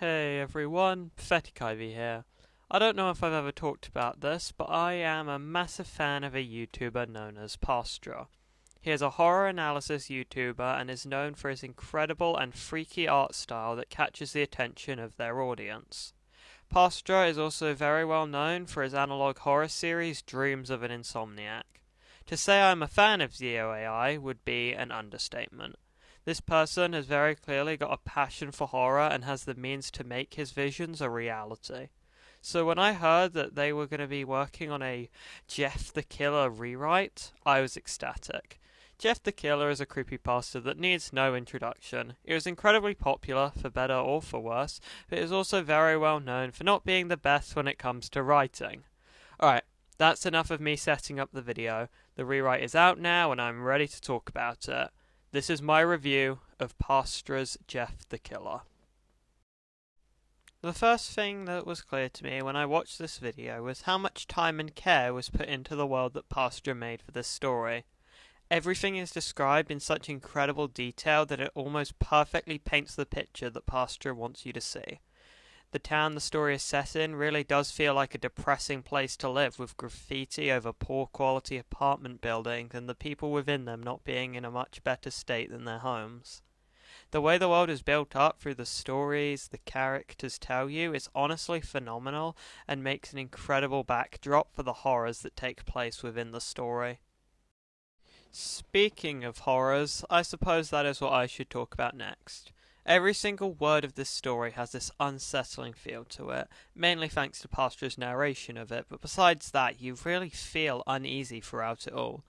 Hey everyone, Pathetic Ivy here. I don't know if I've ever talked about this, but I am a massive fan of a YouTuber known as Pastra. He is a horror analysis YouTuber and is known for his incredible and freaky art style that catches the attention of their audience. Pastra is also very well known for his analog horror series Dreams of an Insomniac. To say I'm a fan of ZOAI would be an understatement. This person has very clearly got a passion for horror and has the means to make his visions a reality. So when I heard that they were going to be working on a Jeff the Killer rewrite, I was ecstatic. Jeff the Killer is a creepypasta that needs no introduction. It was incredibly popular, for better or for worse, but it is also very well known for not being the best when it comes to writing. Alright, that's enough of me setting up the video. The rewrite is out now and I'm ready to talk about it. This is my review of Pastra's Jeff the Killer. The first thing that was clear to me when I watched this video was how much time and care was put into the world that Pastra made for this story. Everything is described in such incredible detail that it almost perfectly paints the picture that Pastra wants you to see. The town the story is set in really does feel like a depressing place to live, with graffiti over poor quality apartment buildings and the people within them not being in a much better state than their homes. The way the world is built up through the stories the characters tell you is honestly phenomenal and makes an incredible backdrop for the horrors that take place within the story. Speaking of horrors, I suppose that is what I should talk about next. Every single word of this story has this unsettling feel to it, mainly thanks to Pastra's narration of it, but besides that, you really feel uneasy throughout it all.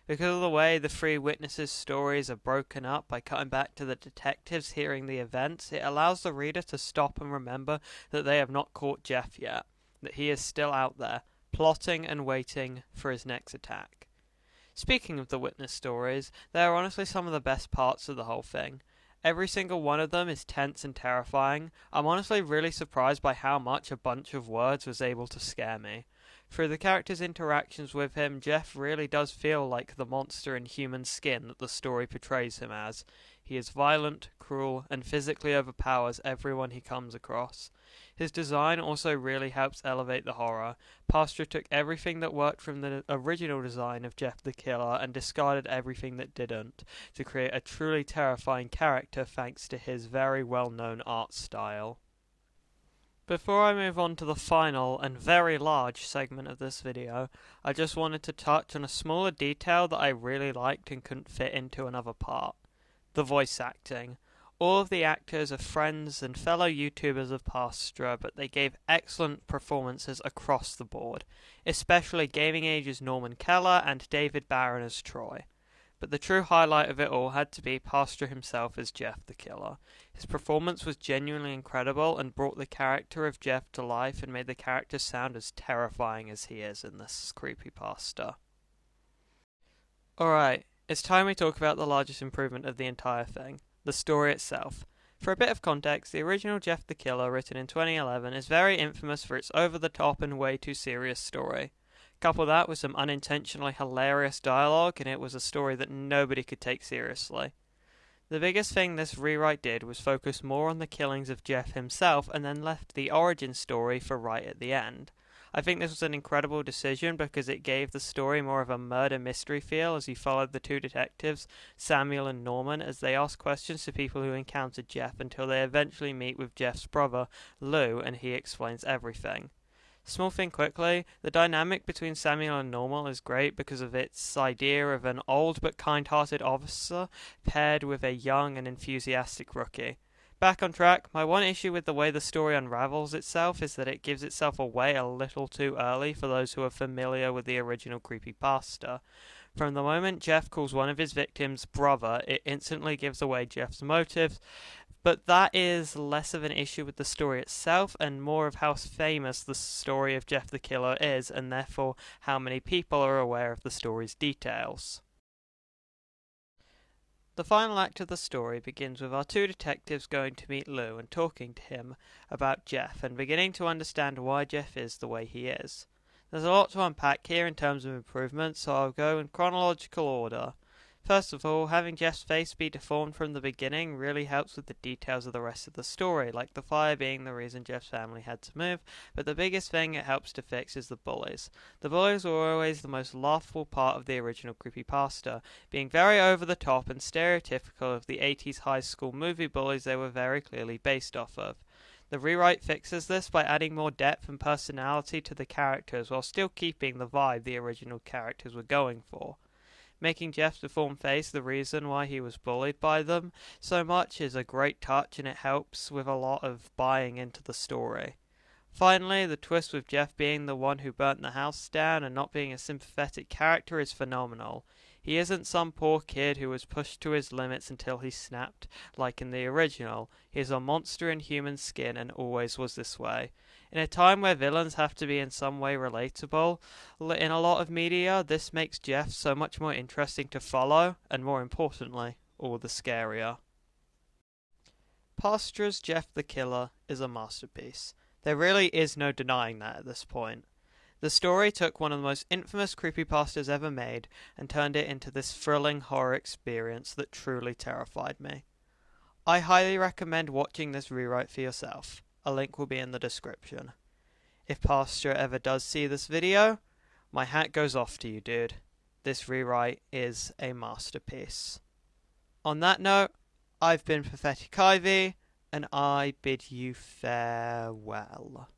Because of the way the three witnesses' stories are broken up by cutting back to the detectives hearing the events, it allows the reader to stop and remember that they have not caught Jeff yet, that he is still out there, plotting and waiting for his next attack. Speaking of the witness stories, they are honestly some of the best parts of the whole thing. Every single one of them is tense and terrifying. I'm honestly really surprised by how much a bunch of words was able to scare me. Through the characters' interactions with him, Jeff really does feel like the monster in human skin that the story portrays him as. He is violent, cruel, and physically overpowers everyone he comes across. His design also really helps elevate the horror. Pastra took everything that worked from the original design of Jeff the Killer and discarded everything that didn't, to create a truly terrifying character thanks to his very well-known art style. Before I move on to the final and very large segment of this video, I just wanted to touch on a smaller detail that I really liked and couldn't fit into another part. The voice acting. All of the actors are friends and fellow YouTubers of Pastra, but they gave excellent performances across the board, especially Gaming Age's Norman Keller and David Barron as Troy. But the true highlight of it all had to be Pastra himself as Jeff the Killer. His performance was genuinely incredible and brought the character of Jeff to life and made the character sound as terrifying as he is in this creepypasta. Alright, it's time we talk about the largest improvement of the entire thing. The story itself. For a bit of context, the original Jeff the Killer, written in 2011, is very infamous for its over-the-top and way too serious story. Couple that with some unintentionally hilarious dialogue, and it was a story that nobody could take seriously. The biggest thing this rewrite did was focus more on the killings of Jeff himself and then left the origin story for right at the end. I think this was an incredible decision because it gave the story more of a murder mystery feel as you followed the two detectives, Samuel and Norman, as they ask questions to people who encountered Jeff until they eventually meet with Jeff's brother, Lou, and he explains everything. Small thing quickly, the dynamic between Samuel and Norman is great because of its idea of an old but kind-hearted officer paired with a young and enthusiastic rookie. Back on track, my one issue with the way the story unravels itself is that it gives itself away a little too early for those who are familiar with the original creepypasta. From the moment Jeff calls one of his victims brother, it instantly gives away Jeff's motives, but that is less of an issue with the story itself and more of how famous the story of Jeff the Killer is, and therefore how many people are aware of the story's details. The final act of the story begins with our two detectives going to meet Lou and talking to him about Jeff and beginning to understand why Jeff is the way he is. There's a lot to unpack here in terms of improvements, so I'll go in chronological order. First of all, having Jeff's face be deformed from the beginning really helps with the details of the rest of the story, like the fire being the reason Jeff's family had to move, but the biggest thing it helps to fix is the bullies. The bullies were always the most laughable part of the original creepypasta, being very over the top and stereotypical of the 80s high school movie bullies they were very clearly based off of. The rewrite fixes this by adding more depth and personality to the characters while still keeping the vibe the original characters were going for. Making Jeff's deformed face the reason why he was bullied by them so much is a great touch, and it helps with a lot of buying into the story. Finally, the twist with Jeff being the one who burnt the house down and not being a sympathetic character is phenomenal. He isn't some poor kid who was pushed to his limits until he snapped, like in the original. He is a monster in human skin and always was this way. In a time where villains have to be in some way relatable, in a lot of media, this makes Jeff so much more interesting to follow, and more importantly, all the scarier. Pastra's Jeff the Killer is a masterpiece. There really is no denying that at this point. The story took one of the most infamous creepypastas ever made and turned it into this thrilling horror experience that truly terrified me. I highly recommend watching this rewrite for yourself. A link will be in the description. If Pastra ever does see this video, my hat goes off to you, dude. This rewrite is a masterpiece. On that note, I've been Pathetic Ivy, and I bid you farewell.